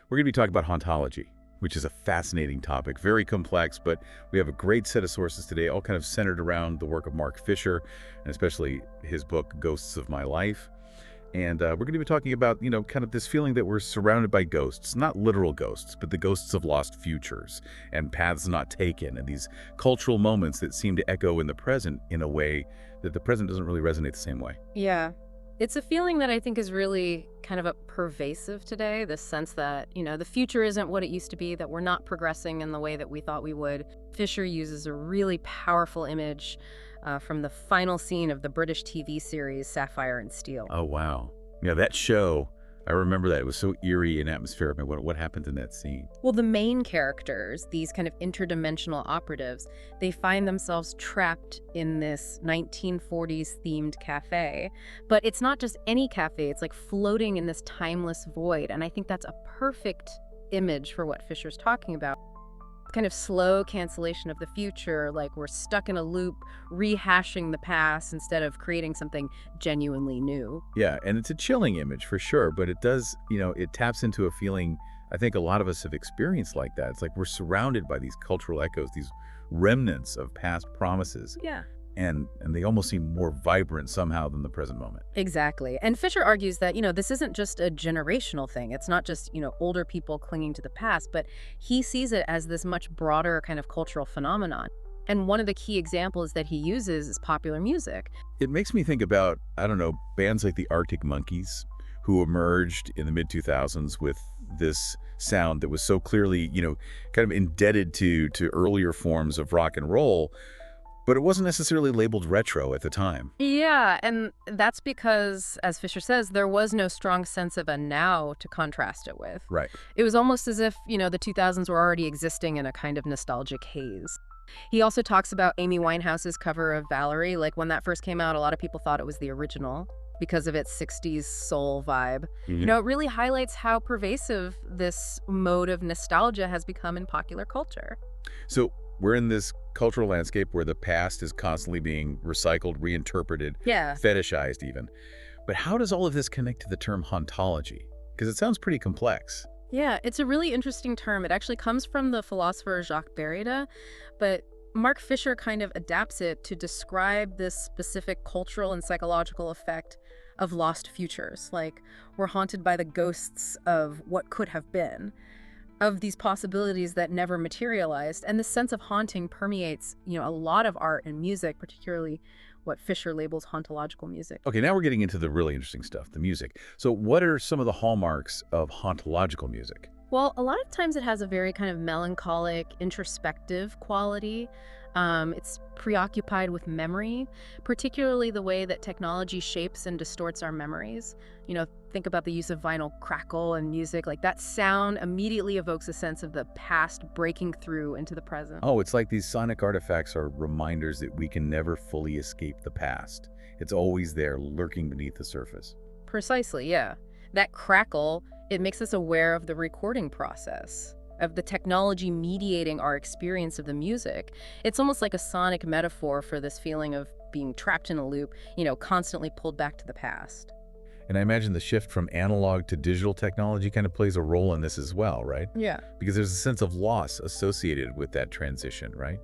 We're going to be talking about hauntology, which is a fascinating topic, very complex, but we have a great set of sources today, all kind of centered around the work of Mark Fisher, and especially his book, Ghosts of My Life. And we're going to be talking about, kind of this feeling that we're surrounded by ghosts, not literal ghosts, but the ghosts of lost futures and paths not taken, and these cultural moments that seem to echo in the present in a way that the present doesn't really resonate the same way. Yeah. It's a feeling that I think is really kind of a pervasive today, this sense that, the future isn't what it used to be, that we're not progressing in the way that we thought we would. Fisher uses a really powerful image from the final scene of the British TV series Sapphire and Steel. Oh, wow. Yeah, that show, I remember that. It was so eerie and atmospheric. What happened in that scene? Well, the main characters, these kind of interdimensional operatives, they find themselves trapped in this 1940s themed cafe. But it's not just any cafe, it's like floating in this timeless void. And I think that's a perfect image for what Fisher's talking about. Kind of slow cancellation of the future, like we're stuck in a loop, rehashing the past instead of creating something genuinely new. Yeah, and it's a chilling image for sure, but it does, it taps into a feeling I think a lot of us have experienced like that. It's like we're surrounded by these cultural echoes, these remnants of past promises. Yeah. And they almost seem more vibrant somehow than the present moment. Exactly. And Fisher argues that, this isn't just a generational thing. It's not just, older people clinging to the past, but he sees it as this much broader kind of cultural phenomenon. And one of the key examples that he uses is popular music. It makes me think about, I don't know, bands like the Arctic Monkeys, who emerged in the mid-2000s with this sound that was so clearly, kind of indebted to earlier forms of rock and roll, but it wasn't necessarily labeled retro at the time. Yeah, and that's because, as Fisher says, there was no strong sense of a now to contrast it with. Right. It was almost as if, the 2000s were already existing in a kind of nostalgic haze. He also talks about Amy Winehouse's cover of Valerie. Like, when that first came out, a lot of people thought it was the original because of its 60s soul vibe. Mm-hmm. It really highlights how pervasive this mode of nostalgia has become in popular culture. So we're in this cultural landscape where the past is constantly being recycled, reinterpreted, fetishized even. But how does all of this connect to the term hauntology? Because it sounds pretty complex. Yeah, it's a really interesting term. It actually comes from the philosopher Jacques Derrida, but Mark Fisher kind of adapts it to describe this specific cultural and psychological effect of lost futures. Like, we're haunted by the ghosts of what could have been, of these possibilities that never materialized. And this sense of haunting permeates, a lot of art and music, particularly what Fisher labels hauntological music. Okay, now we're getting into the really interesting stuff, the music. So what are some of the hallmarks of hauntological music? Well, a lot of times it has a very kind of melancholic, introspective quality. It's preoccupied with memory, particularly the way that technology shapes and distorts our memories. Think about the use of vinyl crackle and music. Like, that sound immediately evokes a sense of the past breaking through into the present. Oh, it's like these sonic artifacts are reminders that we can never fully escape the past. It's always there, lurking beneath the surface. Precisely, yeah. That crackle, it makes us aware of the recording process, of the technology mediating our experience of the music. It's almost like a sonic metaphor for this feeling of being trapped in a loop, constantly pulled back to the past. And I imagine the shift from analog to digital technology kind of plays a role in this as well, right? Yeah. Because there's a sense of loss associated with that transition, right?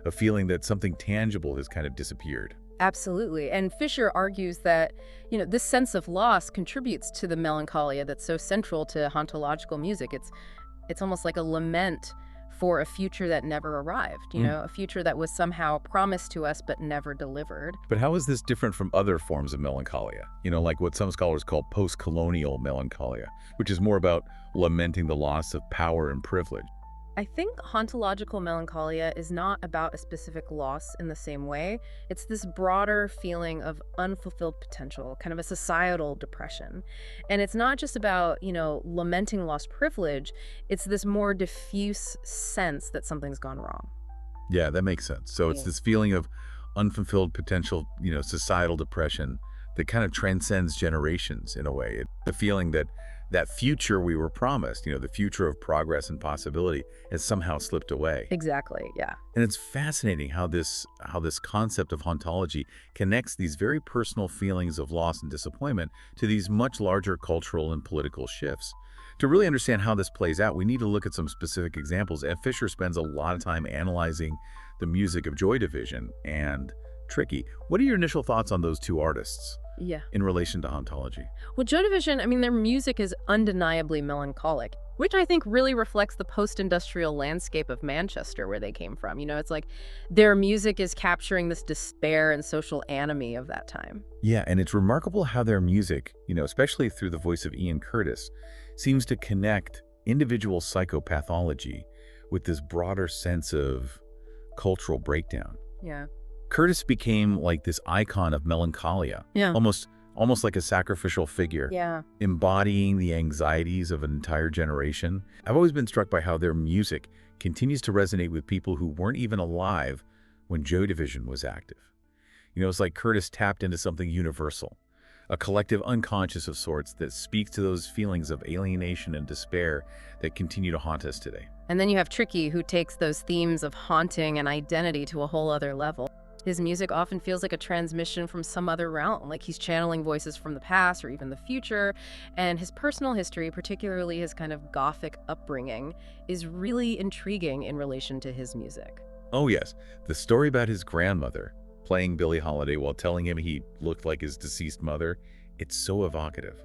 A feeling that something tangible has kind of disappeared. Absolutely. And Fisher argues that, this sense of loss contributes to the melancholia that's so central to hauntological music. It's almost like a lament for a future that never arrived, a future that was somehow promised to us but never delivered. But how is this different from other forms of melancholia? Like what some scholars call post-colonial melancholia, which is more about lamenting the loss of power and privilege. I think hauntological melancholia is not about a specific loss in the same way. It's this broader feeling of unfulfilled potential, kind of a societal depression. And it's not just about, lamenting lost privilege. It's this more diffuse sense that something's gone wrong. Yeah, that makes sense. So it's this feeling of unfulfilled potential, societal depression that kind of transcends generations in a way. The feeling that future we were promised, the future of progress and possibility, has somehow slipped away. Exactly, yeah. And it's fascinating how this concept of hauntology connects these very personal feelings of loss and disappointment to these much larger cultural and political shifts. To really understand how this plays out, we need to look at some specific examples. F. Fisher spends a lot of time analyzing the music of Joy Division and Tricky. What are your initial thoughts on those two artists Yeah. in relation to Hauntology? Well, Joy Division, I mean, their music is undeniably melancholic, which I think really reflects the post-industrial landscape of Manchester where they came from. It's like their music is capturing this despair and social anomie of that time. Yeah, and it's remarkable how their music, especially through the voice of Ian Curtis, seems to connect individual psychopathology with this broader sense of cultural breakdown. Yeah. Curtis became like this icon of melancholia, Yeah. almost like a sacrificial figure, Yeah. embodying the anxieties of an entire generation. I've always been struck by how their music continues to resonate with people who weren't even alive when Joy Division was active. It's like Curtis tapped into something universal, a collective unconscious of sorts that speaks to those feelings of alienation and despair that continue to haunt us today. And then you have Tricky, who takes those themes of haunting and identity to a whole other level. His music often feels like a transmission from some other realm, like he's channeling voices from the past or even the future. And his personal history, particularly his kind of gothic upbringing, is really intriguing in relation to his music. Oh yes, the story about his grandmother playing Billie Holiday while telling him he looked like his deceased mother, it's so evocative.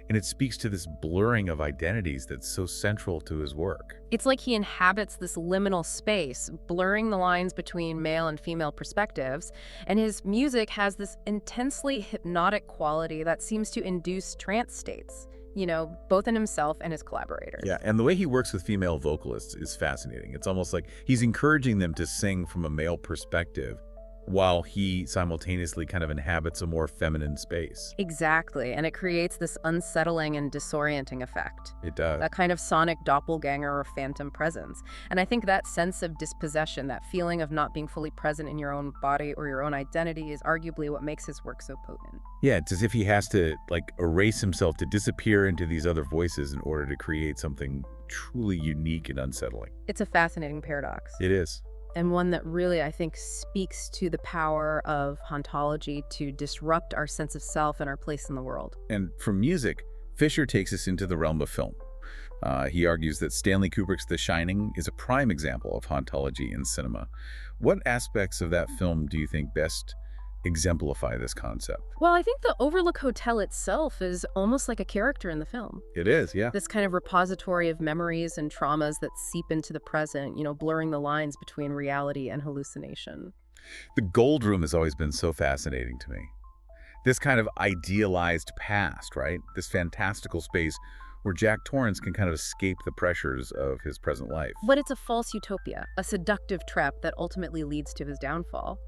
And it speaks to this blurring of identities that's so central to his work. It's like he inhabits this liminal space, blurring the lines between male and female perspectives, and his music has this intensely hypnotic quality that seems to induce trance states, both in himself and his collaborators. Yeah, and the way he works with female vocalists is fascinating. It's almost like he's encouraging them to sing from a male perspective while he simultaneously kind of inhabits a more feminine space. Exactly, and it creates this unsettling and disorienting effect. It does. A kind of sonic doppelganger or phantom presence. And I think that sense of dispossession, that feeling of not being fully present in your own body or your own identity, is arguably what makes his work so potent. Yeah, it's as if he has to erase himself to disappear into these other voices in order to create something truly unique and unsettling. It's a fascinating paradox. It is. And one that really, I think, speaks to the power of hauntology to disrupt our sense of self and our place in the world. And from music, Fisher takes us into the realm of film. He argues that Stanley Kubrick's The Shining is a prime example of hauntology in cinema. What aspects of that film do you think best exemplify this concept? Well, I think the Overlook Hotel itself is almost like a character in the film. It is, yeah. This kind of repository of memories and traumas that seep into the present, blurring the lines between reality and hallucination. The Gold Room has always been so fascinating to me. This kind of idealized past, right? This fantastical space where Jack Torrance can kind of escape the pressures of his present life. But it's a false utopia, a seductive trap that ultimately leads to his downfall.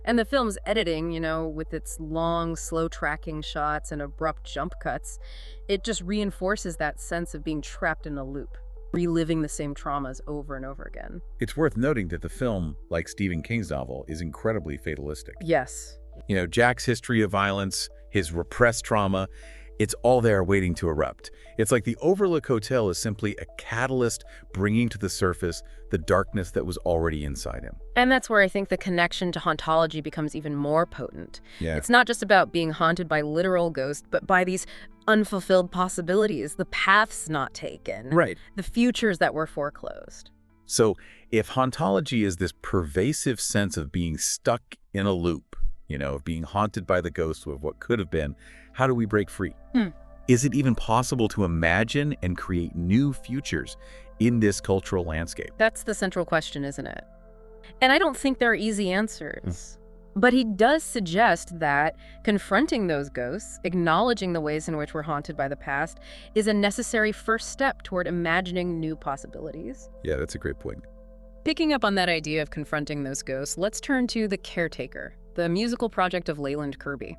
And the film's editing, with its long, slow tracking shots and abrupt jump cuts, it just reinforces that sense of being trapped in a loop, reliving the same traumas over and over again. It's worth noting that the film, like Stephen King's novel, is incredibly fatalistic. Yes. Jack's history of violence, his repressed trauma, it's all there waiting to erupt. It's like the Overlook Hotel is simply a catalyst bringing to the surface the darkness that was already inside him. And that's where I think the connection to hauntology becomes even more potent. Yeah. It's not just about being haunted by literal ghosts, but by these unfulfilled possibilities, the paths not taken, Right. the futures that were foreclosed. So if hauntology is this pervasive sense of being stuck in a loop, of being haunted by the ghosts of what could have been, how do we break free? Is it even possible to imagine and create new futures in this cultural landscape? That's the central question, isn't it? And I don't think there are easy answers. But he does suggest that confronting those ghosts, acknowledging the ways in which we're haunted by the past, is a necessary first step toward imagining new possibilities. Yeah, that's a great point. Picking up on that idea of confronting those ghosts, let's turn to The Caretaker, the musical project of Leyland Kirby.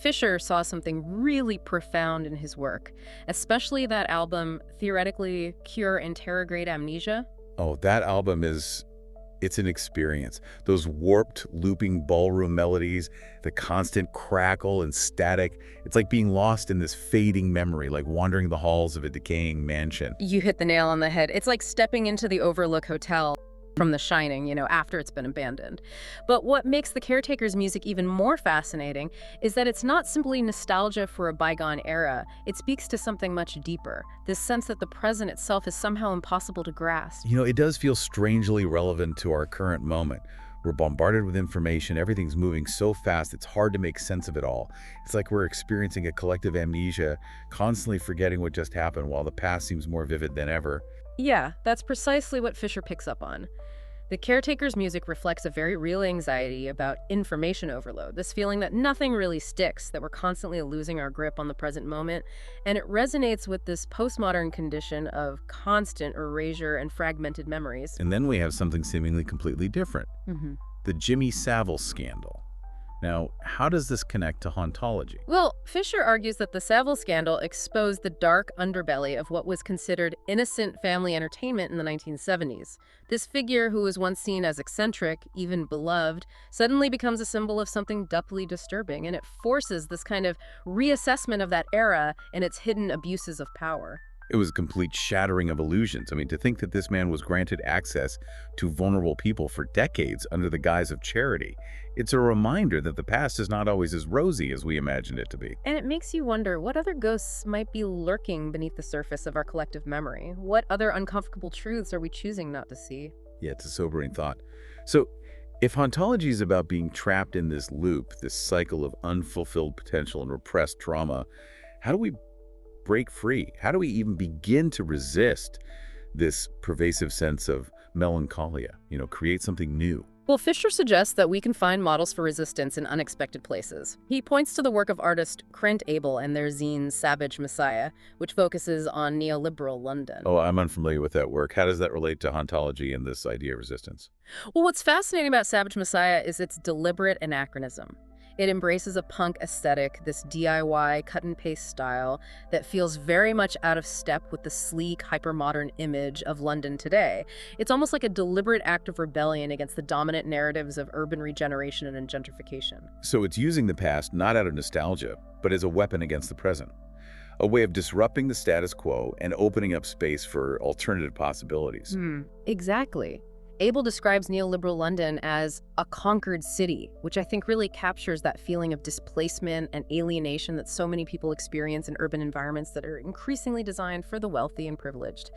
Fisher saw something really profound in his work, especially that album, Theoretically Cure Interrograde Amnesia. Oh, that album it's an experience. Those warped, looping ballroom melodies, the constant crackle and static. It's like being lost in this fading memory, like wandering the halls of a decaying mansion. You hit the nail on the head. It's like stepping into the Overlook Hotel. from The Shining, after it's been abandoned. But what makes the caretaker's music even more fascinating is that it's not simply nostalgia for a bygone era. It speaks to something much deeper, this sense that the present itself is somehow impossible to grasp. It does feel strangely relevant to our current moment. We're bombarded with information, everything's moving so fast, it's hard to make sense of it all. It's like we're experiencing a collective amnesia, constantly forgetting what just happened while the past seems more vivid than ever. Yeah, that's precisely what Fisher picks up on. The caretaker's music reflects a very real anxiety about information overload, this feeling that nothing really sticks, that we're constantly losing our grip on the present moment, and it resonates with this postmodern condition of constant erasure and fragmented memories. And then we have something seemingly completely different, Mhm. the Jimmy Savile scandal. Now, how does this connect to hauntology? Well, Fisher argues that the Savile scandal exposed the dark underbelly of what was considered innocent family entertainment in the 1970s. This figure, who was once seen as eccentric, even beloved, suddenly becomes a symbol of something doubly disturbing, and it forces this kind of reassessment of that era and its hidden abuses of power. It was a complete shattering of illusions. I mean, to think that this man was granted access to vulnerable people for decades under the guise of charity, it's a reminder that the past is not always as rosy as we imagined it to be. And it makes you wonder what other ghosts might be lurking beneath the surface of our collective memory. What other uncomfortable truths are we choosing not to see? Yeah, it's a sobering thought. So, if hauntology is about being trapped in this loop, this cycle of unfulfilled potential and repressed trauma, how do we break free? How do we even begin to resist this pervasive sense of melancholia, create something new? Well, Fisher suggests that we can find models for resistance in unexpected places. He points to the work of artist Krent Abel and their zine Savage Messiah, which focuses on neoliberal London. Oh, I'm unfamiliar with that work. How does that relate to hauntology and this idea of resistance? Well, what's fascinating about Savage Messiah is its deliberate anachronism. It embraces a punk aesthetic, this DIY cut-and-paste style that feels very much out of step with the sleek, hypermodern image of London today. It's almost like a deliberate act of rebellion against the dominant narratives of urban regeneration and gentrification. So it's using the past not out of nostalgia, but as a weapon against the present. A way of disrupting the status quo and opening up space for alternative possibilities. Exactly. Abel describes neoliberal London as a conquered city, which I think really captures that feeling of displacement and alienation that so many people experience in urban environments that are increasingly designed for the wealthy and privileged.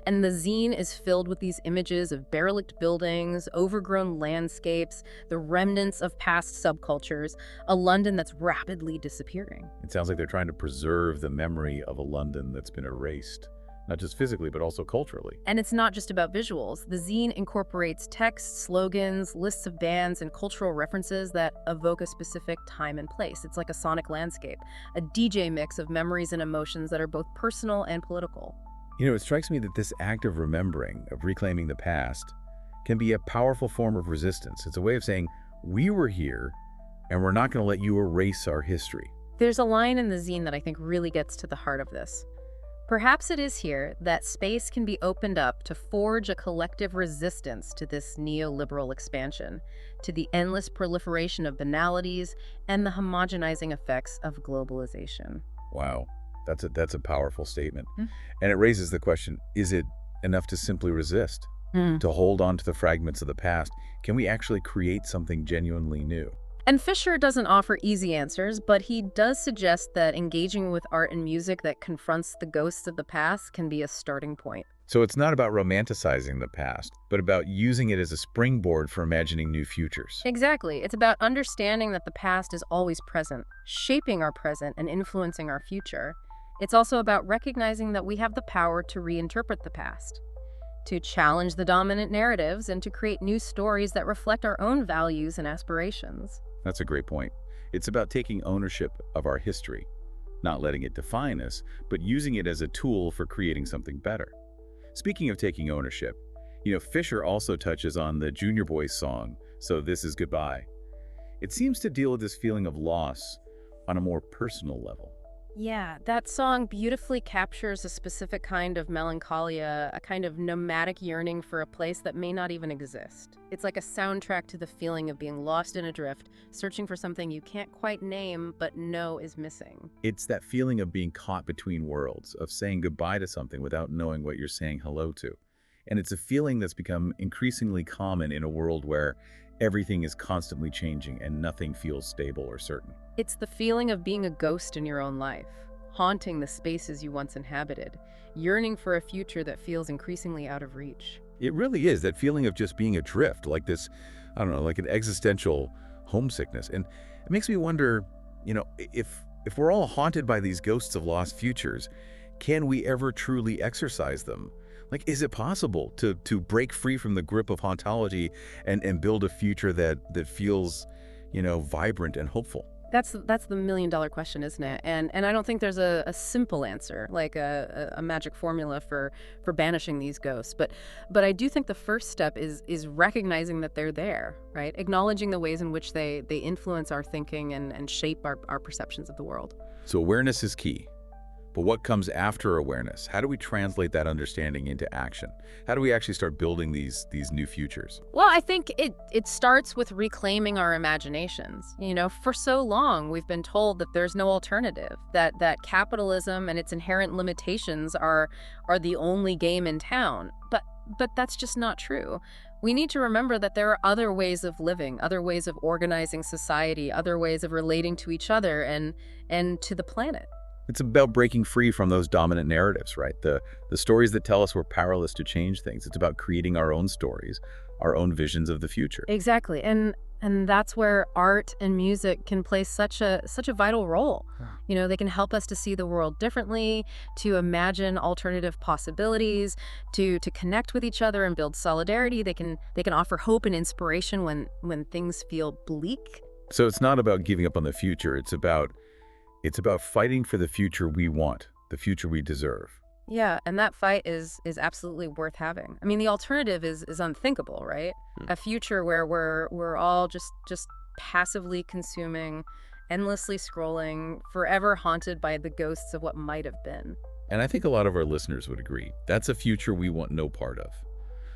And the zine is filled with these images of derelict buildings, overgrown landscapes, the remnants of past subcultures, a London that's rapidly disappearing. It sounds like they're trying to preserve the memory of a London that's been erased. Not just physically, but also culturally. And it's not just about visuals. The zine incorporates text, slogans, lists of bands, and cultural references that evoke a specific time and place. It's like a sonic landscape, a DJ mix of memories and emotions that are both personal and political. It strikes me that this act of remembering, of reclaiming the past, can be a powerful form of resistance. It's a way of saying, we were here, and we're not going to let you erase our history. There's a line in the zine that I think really gets to the heart of this. Perhaps it is here that space can be opened up to forge a collective resistance to this neoliberal expansion, to the endless proliferation of banalities and the homogenizing effects of globalization. Wow, that's a powerful statement. And it raises the question, is it enough to simply resist? To hold on to the fragments of the past? Can we actually create something genuinely new? And Fisher doesn't offer easy answers, but he does suggest that engaging with art and music that confronts the ghosts of the past can be a starting point. So it's not about romanticizing the past, but about using it as a springboard for imagining new futures. Exactly. It's about understanding that the past is always present, shaping our present and influencing our future. It's also about recognizing that we have the power to reinterpret the past, to challenge the dominant narratives, and to create new stories that reflect our own values and aspirations. That's a great point. It's about taking ownership of our history, not letting it define us, but using it as a tool for creating something better. Speaking of taking ownership, Fisher also touches on the Junior Boys song, So This Is Goodbye. It seems to deal with this feeling of loss on a more personal level. Yeah, that song beautifully captures a specific kind of melancholia, a kind of nomadic yearning for a place that may not even exist. It's like a soundtrack to the feeling of being lost in a drift, searching for something you can't quite name but know is missing. It's that feeling of being caught between worlds, of saying goodbye to something without knowing what you're saying hello to. And it's a feeling that's become increasingly common in a world where everything is constantly changing and nothing feels stable or certain. It's the feeling of being a ghost in your own life, haunting the spaces you once inhabited, yearning for a future that feels increasingly out of reach. It really is that feeling of just being adrift, like this, I don't know, like an existential homesickness. And it makes me wonder, if we're all haunted by these ghosts of lost futures, can we ever truly exorcise them? Like, is it possible to break free from the grip of hauntology and build a future that feels, vibrant and hopeful? That's the million-dollar question, isn't it? And I don't think there's a simple answer, like a magic formula for banishing these ghosts. But I do think the first step is recognizing that they're there, right? Acknowledging the ways in which they influence our thinking and shape our perceptions of the world. So awareness is key. But what comes after awareness? How do we translate that understanding into action? How do we actually start building these new futures? Well, I think it starts with reclaiming our imaginations. For so long we've been told that there's no alternative, that capitalism and its inherent limitations are the only game in town. But that's just not true. We need to remember that there are other ways of living, other ways of organizing society, other ways of relating to each other and to the planet. It's about breaking free from those dominant narratives, right? The stories that tell us we're powerless to change things. It's about creating our own stories, our own visions of the future. Exactly. And that's where art and music can play such a vital role. They can help us to see the world differently, to imagine alternative possibilities, to connect with each other and build solidarity. They can offer hope and inspiration when things feel bleak. So it's not about giving up on the future. It's about fighting for the future we want, the future we deserve. Yeah, and that fight is absolutely worth having. I mean, the alternative is unthinkable, right? A future where we're all just passively consuming, endlessly scrolling, forever haunted by the ghosts of what might have been. And I think a lot of our listeners would agree. That's a future we want no part of.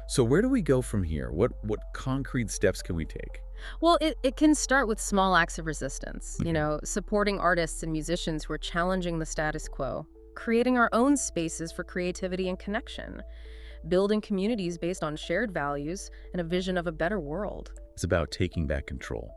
So where do we go from here? What concrete steps can we take? Well, it can start with small acts of resistance, supporting artists and musicians who are challenging the status quo, creating our own spaces for creativity and connection, building communities based on shared values and a vision of a better world. It's about taking back control,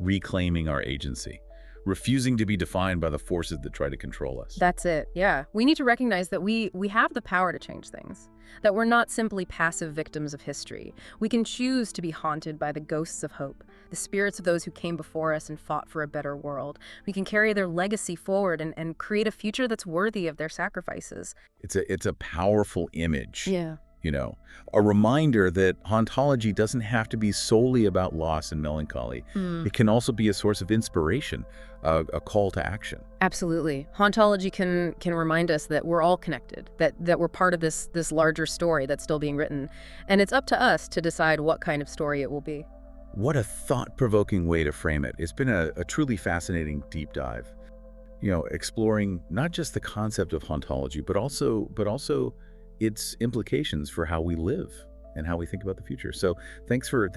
reclaiming our agency, refusing to be defined by the forces that try to control us. That's it, yeah. We need to recognize that we have the power to change things, that we're not simply passive victims of history. We can choose to be haunted by the ghosts of hope, the spirits of those who came before us and fought for a better world. We can carry their legacy forward and create a future that's worthy of their sacrifices. It's a powerful image. Yeah. A reminder that hauntology doesn't have to be solely about loss and melancholy. It can also be a source of inspiration, a call to action. Absolutely. Hauntology can remind us that we're all connected, that we're part of this larger story that's still being written. And it's up to us to decide what kind of story it will be. What a thought-provoking way to frame it. It's been a truly fascinating deep dive. Exploring not just the concept of hauntology, but also its implications for how we live and how we think about the future. So thanks for